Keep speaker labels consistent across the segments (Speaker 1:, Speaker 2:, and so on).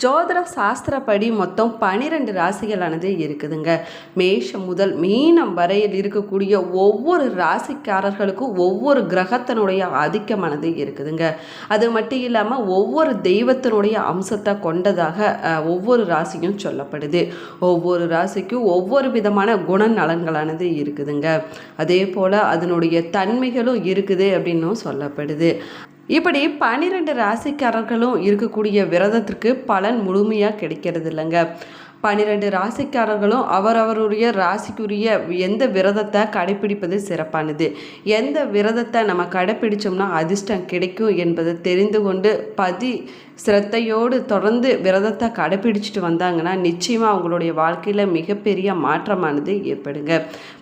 Speaker 1: ஜோதிட சாஸ்திரப்படி மொத்தம் 12 ராசிகளானது இருக்குதுங்க. மேஷம் முதல் மீனம் வரையில் இருக்கக்கூடிய ஒவ்வொரு ராசிக்காரர்களுக்கும் ஒவ்வொரு கிரகத்தினுடைய ஆதிக்கமானது இருக்குதுங்க. அது மட்டும் இல்லாமல் ஒவ்வொரு தெய்வத்தினுடைய அம்சத்தை கொண்டதாக ஒவ்வொரு ராசியும் சொல்லப்படுது. ஒவ்வொரு ராசிக்கும் ஒவ்வொரு விதமான குணநலன்களானது இருக்குதுங்க. அதே போல் அதனுடைய தன்மைகளும் இருக்குது அப்படின்னும் சொல்லப்படுது. இப்படி 12 ராசிக்காரர்களும் இருக்கக்கூடிய விரதத்திற்கு பலன் முழுமையாக கிடைக்கிறது இல்லைங்க. 12 ராசிக்காரர்களும் அவரவருடைய ராசிக்குரிய எந்த விரதத்தை கடைப்பிடிப்பது சிறப்பானது. எந்த விரதத்தை நம்ம கடைப்பிடிச்சோம்னா அதிர்ஷ்டம் கிடைக்கும் என்பதை தெரிந்து கொண்டு சிரத்தையோடு தொடர்ந்து விரதத்தை கடைப்பிடிச்சிட்டு வந்தாங்கன்னா நிச்சயமாக அவங்களுடைய வாழ்க்கையில் மிகப்பெரிய மாற்றமானது ஏற்படுங்க.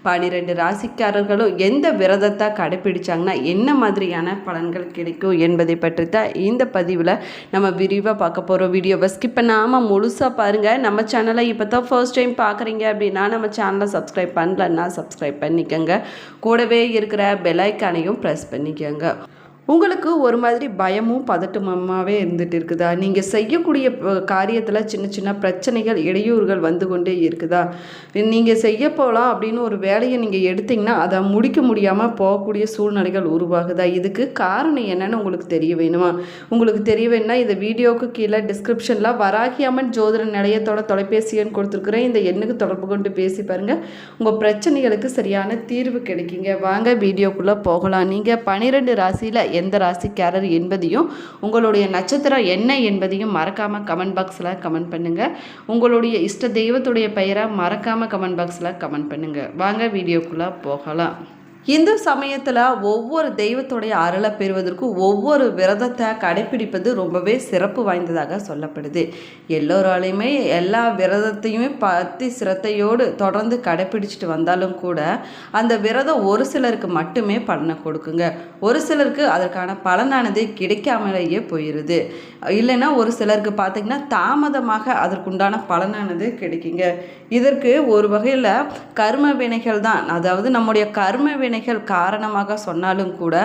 Speaker 1: 12 ராசிக்காரர்களும் எந்த விரதத்தை கடைப்பிடிச்சாங்கன்னா என்ன மாதிரியான பலன்கள் கிடைக்கும் என்பதை பற்றி தான் இந்த பதிவில் நம்ம விரிவாக பார்க்க போகிறோம். வீடியோவை ஸ்கிப் பண்ணாமல் முழுசாக பாருங்கள். நம்ம சேனலை இப்போ தான் ஃபர்ஸ்ட் டைம் பார்க்குறீங்க அப்படின்னா நம்ம சேனலை சப்ஸ்கிரைப் பண்ணலன்னா சப்ஸ்கிரைப் பண்ணிக்கோங்க. கூடவே இருக்கிற பெல் ஐக்கானையும் ப்ரெஸ் பண்ணிக்கோங்க. உங்களுக்கு ஒரு மாதிரி பயமும் பதட்டமாகவே இருந்துகிட்டு இருக்குதா? நீங்கள் செய்யக்கூடிய காரியத்தில் சின்ன சின்ன பிரச்சனைகள் இடையூறுகள் வந்து கொண்டே இருக்குதா? நீங்கள் செய்ய போகலாம் அப்படின்னு ஒரு வேலையை நீங்கள் எடுத்திங்கன்னா அதை முடிக்க முடியாமல் போகக்கூடிய சூழ்நிலைகள் உருவாகுதா? இதுக்கு காரணம் என்னன்னு உங்களுக்கு தெரிய வேணுமா? உங்களுக்கு தெரிய வேணும்னா இந்த வீடியோவுக்கு கீழே டிஸ்கிரிப்ஷனில் வராகி அம்மன் ஜோதிட நிலையத்தோட தொலைபேசி எண் கொடுத்துருக்குறேன். இந்த எண்ணுக்கு தொடர்பு கொண்டு பேசி பாருங்கள். உங்கள் பிரச்சனைகளுக்கு சரியான தீர்வு கிடைக்குங்க. வாங்க வீடியோக்குள்ளே போகலாம். நீங்கள் 12 ராசியில் எந்த ராசிக்காரர் என்பதையும் உங்களுடைய நட்சத்திரம் என்ன என்பதையும் மறக்காமல் கமெண்ட் பாக்ஸில் கமெண்ட் பண்ணுங்கள். உங்களுடைய இஷ்ட தெய்வத்துடைய பெயரை மறக்காமல் கமெண்ட் பாக்ஸில் கமெண்ட் பண்ணுங்கள். வாங்க வீடியோக்குள்ளே போகலாம். இந்து சமயத்தில் ஒவ்வொரு தெய்வத்துடைய அருளை பெறுவதற்கும் ஒவ்வொரு விரதத்தை கடைப்பிடிப்பது ரொம்பவே சிறப்பு வாய்ந்ததாக சொல்லப்படுது. எல்லோராலையுமே எல்லா விரதத்தையுமே சிரத்தையோடு தொடர்ந்து கடைப்பிடிச்சிட்டு வந்தாலும் கூட அந்த விரதம் ஒரு சிலருக்கு மட்டுமே பலனை கொடுக்குங்க. ஒரு சிலருக்கு அதற்கான பலனானது கிடைக்காமலேயே போயிடுது. இல்லைன்னா ஒரு சிலருக்கு பார்த்திங்கன்னா தாமதமாக அதற்குண்டான பலனானது கிடைக்குங்க. இதற்கு ஒரு வகையில் கர்ம வினைகள் தான், அதாவது நம்முடைய கர்ம வினைகள் காரணமாக சொன்னாலும் கூட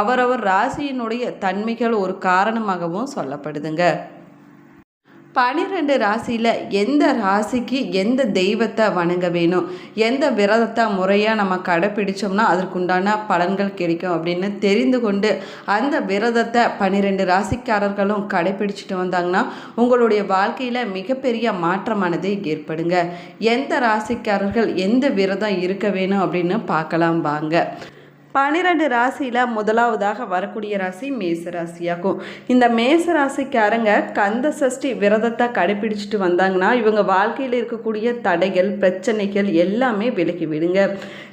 Speaker 1: அவரவர் ராசியினுடைய தன்மைகள் ஒரு காரணமாகவும் சொல்லப்படுதுங்க. 12 ராசியில் எந்த ராசிக்கு எந்த தெய்வத்தை வணங்க வேணும், எந்த விரதத்தை முறையாக நம்ம கடைப்பிடிச்சோம்னா அதற்குண்டான பலன்கள் கிடைக்கும் அப்படின்னு தெரிந்து கொண்டு அந்த விரதத்தை 12 ராசிக்காரர்களும் கடைப்பிடிச்சிட்டு வந்தாங்கன்னா உங்களுடைய வாழ்க்கையில் மிகப்பெரிய மாற்றமானது ஏற்படுங்க. எந்த ராசிக்காரர்கள் எந்த விரதம் இருக்க வேணும் அப்படின்னு பார்க்கலாம் வாங்க. 12 ராசியில் முதலாவதாக வரக்கூடிய ராசி மேச ராசியாகும். இந்த மேச ராசிக்காரங்க கந்த சஷ்டி விரதத்தை கடைப்பிடிச்சிட்டு வந்தாங்கன்னா இவங்க வாழ்க்கையில் இருக்கக்கூடிய தடைகள் பிரச்சனைகள் எல்லாமே விலகி விடுங்க.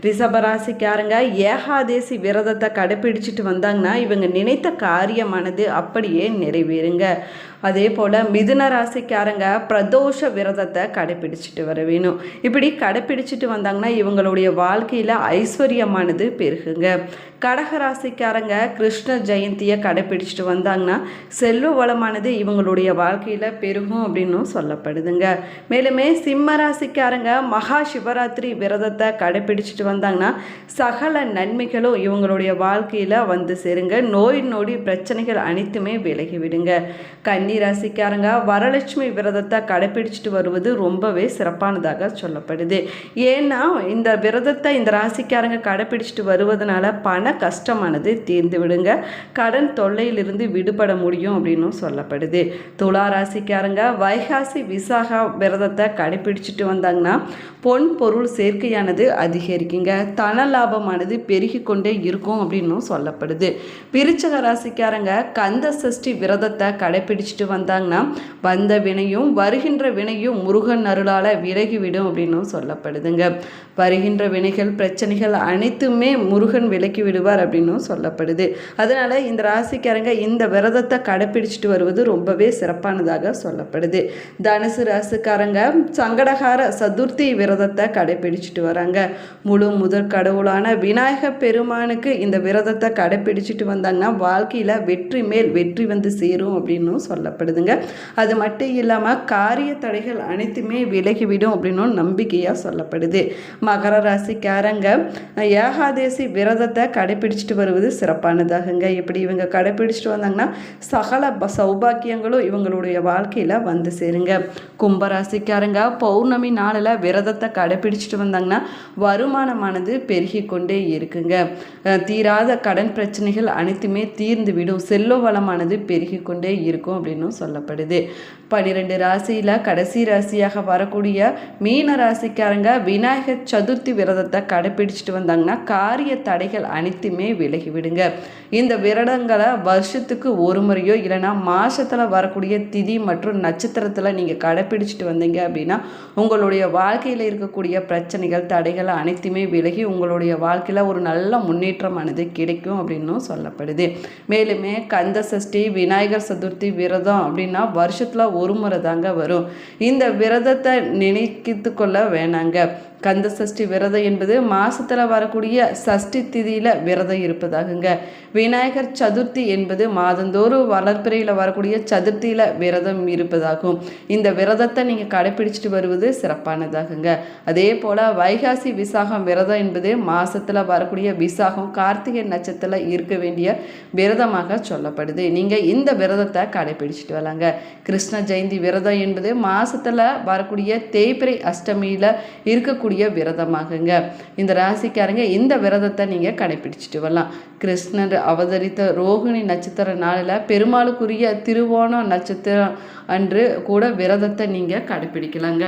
Speaker 1: ரிஷப ராசிக்காரங்க ஏகாதேசி விரதத்தை கடைப்பிடிச்சிட்டு வந்தாங்கன்னா இவங்க நினைத்த காரியமானது அப்படியே நிறைவேறுங்க. அதே போல் மிதுன ராசிக்காரங்க பிரதோஷ விரதத்தை கடைப்பிடிச்சிட்டு வர வேணும். இப்படி கடைப்பிடிச்சிட்டு வந்தாங்கன்னா இவங்களுடைய வாழ்க்கையில் ஐஸ்வர்யமானது பெருகுங்க. கடகராசிக்காரங்க கிருஷ்ண ஜெயந்தியை கடைப்பிடிச்சிட்டு வந்தாங்கன்னா செல்வ வளமானது இவங்களுடைய வாழ்க்கையில் பெருகும் அப்படின்னும் சொல்லப்படுதுங்க. மேலுமே சிம்ம ராசிக்காரங்க மகா சிவராத்திரி விரதத்தை கடைப்பிடிச்சிட்டு வந்தாங்கன்னா சகல நன்மைகளும் இவங்களுடைய வாழ்க்கையில் வந்து சேருங்க. நோய் நொடி பிரச்சனைகள் அனைத்துமே விலகி விடுங்க. கன்னி ராசிக்காரங்க வரலட்சுமி விரதத்தை கடைப்பிடிச்சிட்டு வருவது ரொம்பவே சிறப்பானதாக சொல்லப்படுது. ஏன்னா இந்த விரதத்தை இந்த ராசிக்காரங்க கடைப்பிடிச்சிட்டு வருவதனால பண கஷ்டமானது தீர்ந்து விடுங்க. கடன் தொல்லையிலிருந்து விடுபட முடியும் அப்படின்னும் சொல்லப்படுது. துலா ராசிக்காரங்க வைகாசி விசாகா விரதத்தை கடைப்பிடிச்சிட்டு வந்தாங்கன்னா பொன் பொருள் சேர்க்கையானது அதிகரிக்குங்க. தன லாபமானது பெருகி கொண்டே இருக்கும் அப்படின்னும் சொல்லப்படுது. விருச்சிக ராசிக்காரங்க கந்த சஷ்டி விரதத்தை கடைப்பிடிச்சிட்டு வந்தாங்கன்னா வந்த வினையும் வருகின்ற வினையும் முருகன் அருளால் விலகிவிடும் அப்படின்னும் சொல்லப்படுதுங்க. வருகின்ற வினைகள் பிரச்சனைகள் அனைத்துமே முருகன் விலக்கி விடுவார் அப்படின்னும் சொல்லப்படுது. அதனால இந்த ராசிக்காரங்க இந்த விரதத்தை கடைப்பிடிச்சிட்டு வருவது ரொம்பவே சிறப்பானதாக சொல்லப்படுது. தனுசு ராசிக்காரங்க சங்கடகார சதுர்த்தி விரதத்தை கடைப்பிடிச்சிட்டு வராங்க. முழு முதற் கடவுளான விநாயக பெருமானுக்கு இந்த விரதத்தை கடைப்பிடிச்சிட்டு வந்தாங்கன்னா வாழ்க்கையில் வெற்றி மேல் வெற்றி வந்து சேரும் அப்படின்னும் சொல்லப்படுது. சொல்லப்படுதுங்க. அது மட்டும் இல்லாமல் காரிய தடைகள் அனைத்துமே விலகிவிடும் அப்படின்னு நம்பிக்கையாக சொல்லப்படுது. மகர ராசிக்காரங்க ஏகாதேசி விரதத்தை கடைபிடிச்சிட்டு வருவது சிறப்பானதாகுங்க. இப்படி இவங்க கடைபிடிச்சிட்டு வந்தாங்கன்னா சகல சௌபாக்கியங்களும் இவங்களுடைய வாழ்க்கையில் வந்து சேருங்க. கும்பராசிக்காரங்க பௌர்ணமி நாளில் விரதத்தை கடைபிடிச்சிட்டு வந்தாங்கன்னா வருமானமானது பெருகி கொண்டே இருக்குங்க. தீராத கடன் பிரச்சனைகள் அனைத்துமே தீர்ந்து விடும். செல்வ வளமானது பெருகி கொண்டே இருக்கும் அப்படின்னு சொல்லப்படுது. 12 ராசியில் கடைசி ராசியாக வரக்கூடிய மீன ராசிக்காரங்க விநாயகர் சதுர்த்தி விரதத்தை கடைபிடிச்சிட்டு வந்தாங்கன்னா காரிய தடைகள் அனைத்துமே விலகிவிடுங்க. இந்த விரதங்களை வருஷத்துக்கு ஒரு முறையோ இல்லைனா மாதத்தில் வரக்கூடிய திதி மற்றும் நட்சத்திரத்தில் நீங்கள் கடைபிடிச்சிட்டு வந்தீங்க அப்படின்னா உங்களுடைய வாழ்க்கையில் இருக்கக்கூடிய பிரச்சனைகள் தடைகள் அனைத்துமே விலகி உங்களுடைய வாழ்க்கையில் ஒரு நல்ல முன்னேற்றமானது கிடைக்கும் அப்படின்னும் சொல்லப்படுது. மேலுமே கந்த சஷ்டி விநாயகர் சதுர்த்தி விரதம் அப்படின்னா வருஷத்தில் ஒரு முறை தாங்க வரும். இந்த விரதத்தை நினைக்கித்து கொள்ள வேணாங்க. கந்த சஷ்டி விரதம் என்பது மாசத்துல வரக்கூடிய சஷ்டி திதியில விரதம் இருப்பதாகுங்க. விநாயகர் சதுர்த்தி என்பது மாதந்தோறும் வளர்ப்பிறையில் வரக்கூடிய சதுர்த்தியில விரதம் இருப்பதாகும். இந்த விரதத்தை நீங்க கடைபிடிச்சிட்டு வருவது சிறப்பானதாகுங்க. அதே போல வைகாசி விசாகம் விரதம் என்பது மாசத்துல வரக்கூடிய விசாகம் கார்த்திகை நட்சத்திரத்தில் இருக்க வேண்டிய விரதமாக சொல்லப்படுது. நீங்க இந்த விரதத்தை கடைபிடிச்சிட்டு வரலாங்க. கிருஷ்ண ஜெயந்தி விரதம் என்பது மாசத்துல வரக்கூடிய தேய்பிறை அஷ்டமியில இருக்கக்கூடிய விரதமாகுங்க. இந்த ராசிக்காரங்க இந்த விரதத்தை நீங்க கடைபிடிச்சிட்டு வரலாம். கிருஷ்ணர் அவதரித்த ரோகிணி நட்சத்திர நாளில் பெருமாளுக்குரிய திருவோணம் நட்சத்திரம் அன்று கூட விரதத்தை நீங்க கடைபிடிக்கலாங்க.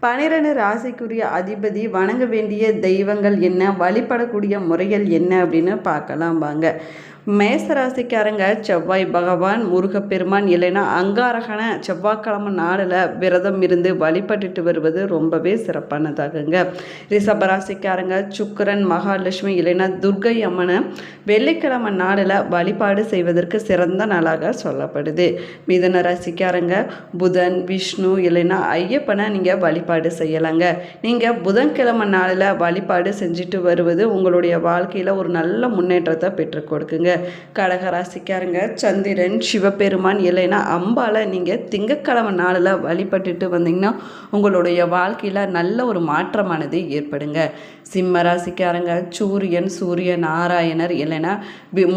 Speaker 1: 12 ராசிக்குரிய அதிபதி வணங்க வேண்டிய தெய்வங்கள் என்ன, வழிபடக்கூடிய முறைகள் என்ன அப்படின்னு பார்க்கலாம் வாங்க. மேசராசிக்காரங்க செவ்வாய் பகவான் முருகப்பெருமான் இல்லைன்னா அங்காரகன செவ்வாய்க்கிழமை நாளில் விரதம் இருந்து வழிபட்டுட்டு வருவது ரொம்பவே சிறப்பானதாகுங்க. ரிஷபராசிக்காரங்க சுக்கிரன் மகாலட்சுமி இல்லைன்னா துர்கை அம்மனை வெள்ளிக்கிழமை நாளில் வழிபாடு செய்வதற்கு சிறந்த நாளாக சொல்லப்படுது. மிதுன ராசிக்காரங்க புதன் விஷ்ணு இல்லைன்னா ஐயப்பனை நீங்கள் வழிபாடு செய்யலாங்க. நீங்கள் புதன்கிழமை நாளில் வழிபாடு செஞ்சுட்டு வருவது உங்களுடைய வாழ்க்கையில் ஒரு நல்ல முன்னேற்றத்தை பெற்றுக் கொடுக்குங்க. கடகராசிக்காரங்க சந்திரன் சிவபெருமான் இல்லைன்னா அம்பால நீங்கள் திங்கட்கிழமை நாளில் வழிபட்டுட்டு வந்தீங்கன்னா உங்களுடைய வாழ்க்கையில் நல்ல ஒரு மாற்றமானது ஏற்படுங்க. சிம்ம ராசிக்காரங்க சூரிய நாராயணர் இல்லைன்னா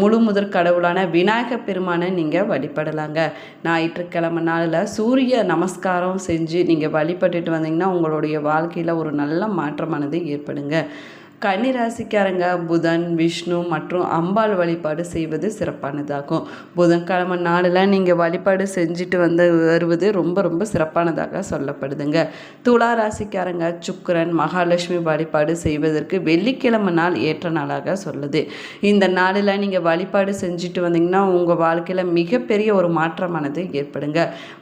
Speaker 1: முழு முதற் கடவுளான விநாயகர் பெருமானை நீங்கள் வழிபடலாங்க. ஞாயிற்றுக்கிழமை நாளில் சூரிய நமஸ்காரம் செஞ்சு நீங்கள் வழிபட்டுட்டு வந்தீங்கன்னா உங்களுடைய வாழ்க்கையில் ஒரு நல்ல மாற்றமானது ஏற்படுங்க. கன்னி ராசிக்காரங்க புதன் விஷ்ணு மற்றும் அம்பாள் வழிபாடு செய்வது சிறப்பானதாகும். புதன்கிழமை நாளில் நீங்கள் வழிபாடு செஞ்சுட்டு வருவது ரொம்ப ரொம்ப சிறப்பானதாக சொல்லப்படுதுங்க. துலா ராசிக்காரங்க சுக்கிரன் மகாலட்சுமி வழிபாடு செய்வதற்கு வெள்ளிக்கிழமை நாள் ஏற்ற நாளாக சொல்லுது. இந்த நாளில் நீங்கள் வழிபாடு செஞ்சுட்டு வந்தீங்கன்னா உங்கள் வாழ்க்கையில் மிகப்பெரிய ஒரு மாற்றமானது ஏற்படுங்க.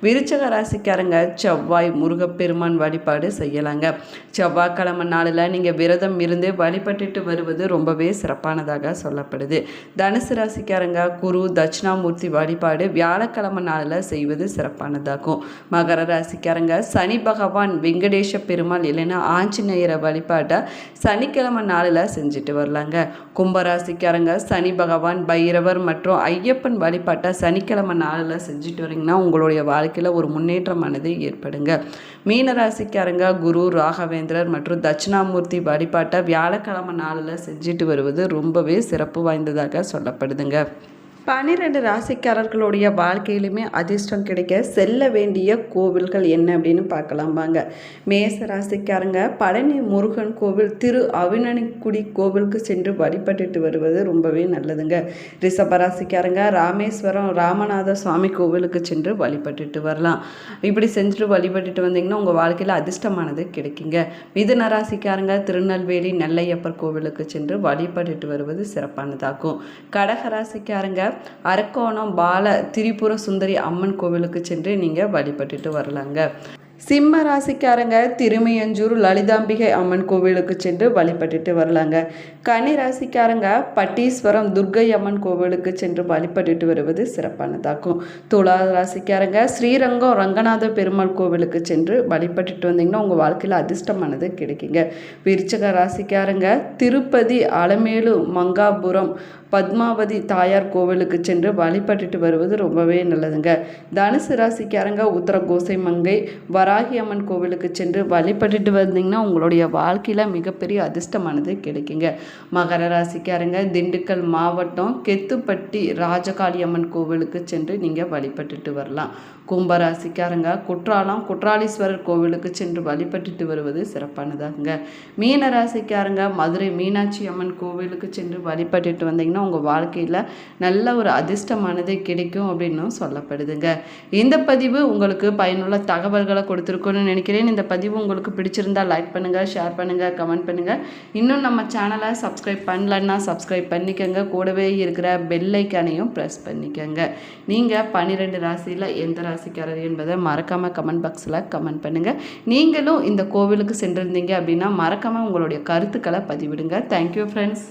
Speaker 1: விருச்சக ராசிக்காரங்க செவ்வாய் முருகப்பெருமான் வழிபாடு செய்யலாங்க. செவ்வாய்க்கிழமை நாளில் நீங்கள் விரதம் இருந்து வழிபட்டுட்டு வருவது ரொம்பவே சிறப்பானதாக சொல்லப்படுது. தனுசு ராசிக்காரங்க குரு தட்சிணாமூர்த்தி வழிபாடு வியாழக்கிழமை நாளில் செய்வது சிறப்பானதாகும். மகர ராசிக்காரங்க சனி பகவான் வெங்கடேஷ பெருமாள் இல்லைன்னா ஆஞ்சநேயரை வழிபாட்டை சனிக்கிழமை நாளில் செஞ்சுட்டு வரலாங்க. கும்பராசிக்காரங்க சனி பகவான் பைரவர் மற்றும் ஐயப்பன் வழிபாட்டை சனிக்கிழமை நாளில் செஞ்சுட்டு வரீங்கன்னா உங்களுடைய வாழ்க்கையில் ஒரு முன்னேற்றமானது ஏற்படுங்க. மீனராசிக்காரங்க குரு ராகவேந்திரர் மற்றும் தட்சிணாமூர்த்தி வழிபாட்டை வியாழக்கிழமை நாளில் செஞ்சுட்டு வருவது ரொம்பவே சிறப்பு வாய்ந்ததாக சொல்லப்படுதுங்க. 12 ராசிக்காரர்களுடைய வாழ்க்கையிலுமே அதிர்ஷ்டம் கிடைக்க செல்ல வேண்டிய கோவில்கள் என்ன அப்படின்னு பார்க்கலாம் வாங்க. மேச ராசிக்காரங்க பழனி முருகன் கோவில் திரு அவினனிக்குடி கோவிலுக்கு சென்று வழிபட்டுட்டு வருவது ரொம்பவே நல்லதுங்க. ரிஷப ராசிக்காரங்க ராமேஸ்வரம் ராமநாத சுவாமி கோவிலுக்கு சென்று வழிபட்டுட்டு வரலாம். இப்படி செஞ்சுட்டு வழிபட்டுட்டு வந்தீங்கன்னா உங்கள் வாழ்க்கையில் அதிர்ஷ்டமானது கிடைக்குங்க. மிதுன ராசிக்காரங்க திருநெல்வேலி நெல்லையப்பர் கோவிலுக்கு சென்று வழிபட்டுட்டு வருவது சிறப்பானதாகும். கடக ராசிக்காரங்க அரக்கோணம் பால திரிபுர சுந்தரி அம்மன் கோவிலுக்கு சென்று நீங்கள் வழிபட்டுட்டு வரலாங்க. சிம்ம ராசிக்காரங்க திருமையஞ்சூர் லலிதாம்பிகை அம்மன் கோவிலுக்கு சென்று வழிபட்டுட்டு வரலாங்க. கன்னி ராசிக்காரங்க பட்டீஸ்வரம் துர்கை அம்மன் கோவிலுக்கு சென்று வழிபட்டுட்டு வருவது சிறப்பானதாகும். துலா ராசிக்காரங்க ஸ்ரீரங்கம் ரங்கநாத பெருமாள் கோவிலுக்கு சென்று வழிபட்டுட்டு வந்தீங்கன்னா உங்கள் வாழ்க்கையில் அதிர்ஷ்டமானது கிடைக்குங்க. விருச்சிக ராசிக்காரங்க திருப்பதி அலமேலு மங்காபுரம் பத்மாவதி தாயார் கோவிலுக்கு சென்று வழிபட்டுட்டு வருவது ரொம்பவே நல்லதுங்க. தனுசு ராசிக்காரங்க உத்தரகோசை மங்கை வராகி அம்மன் கோவிலுக்கு சென்று வழிபட்டுட்டு வந்தீங்கன்னா உங்களுடைய வாழ்க்கையில் மிகப்பெரிய அதிர்ஷ்டமானது கிடைக்குங்க. மகர ராசிக்காரங்க திண்டுக்கல் மாவட்டம் கெத்துப்பட்டி ராஜகாளி அம்மன் கோவிலுக்கு சென்று நீங்கள் வழிபட்டுட்டு வரலாம். கும்பராசிக்காரங்க குற்றாலீஸ்வரர் கோவிலுக்கு சென்று வழிபட்டுட்டு வருவது சிறப்பானதாங்க. மீன ராசிக்காரங்க மதுரை மீனாட்சி அம்மன் கோவிலுக்கு சென்று வழிபட்டுட்டு வந்தீங்கன்னா உங்கள் வாழ்க்கையில் நல்ல ஒரு அதிர்ஷ்டமானது கிடைக்கும் அப்படின்னும் சொல்லப்படுதுங்க. இந்த பதிவு உங்களுக்கு பயனுள்ள தகவல்களை கொடுத்துருக்கோன்னு நினைக்கிறேன். இந்த பதிவு உங்களுக்கு பிடிச்சிருந்தால் லைக் பண்ணுங்கள், ஷேர் பண்ணுங்கள், கமெண்ட் பண்ணுங்கள். இன்னும் நம்ம சேனலை சப்ஸ்கிரைப் பண்ணலன்னா சப்ஸ்கிரைப் பண்ணிக்கோங்க. கூடவே இருக்கிற பெல் ஐக்கானையும் ப்ரெஸ் பண்ணிக்கோங்க. நீங்கள் 12 ராசியில் எந்த ராசிக்காரர் என்பதை மறக்காமல் கமெண்ட் பாக்ஸில் கமெண்ட் பண்ணுங்கள். நீங்களும் இந்த கோவிலுக்கு சென்றிருந்தீங்க அப்படின்னா மறக்காமல் உங்களுடைய கருத்துக்களை பதிவிடுங்க. Thank you friends.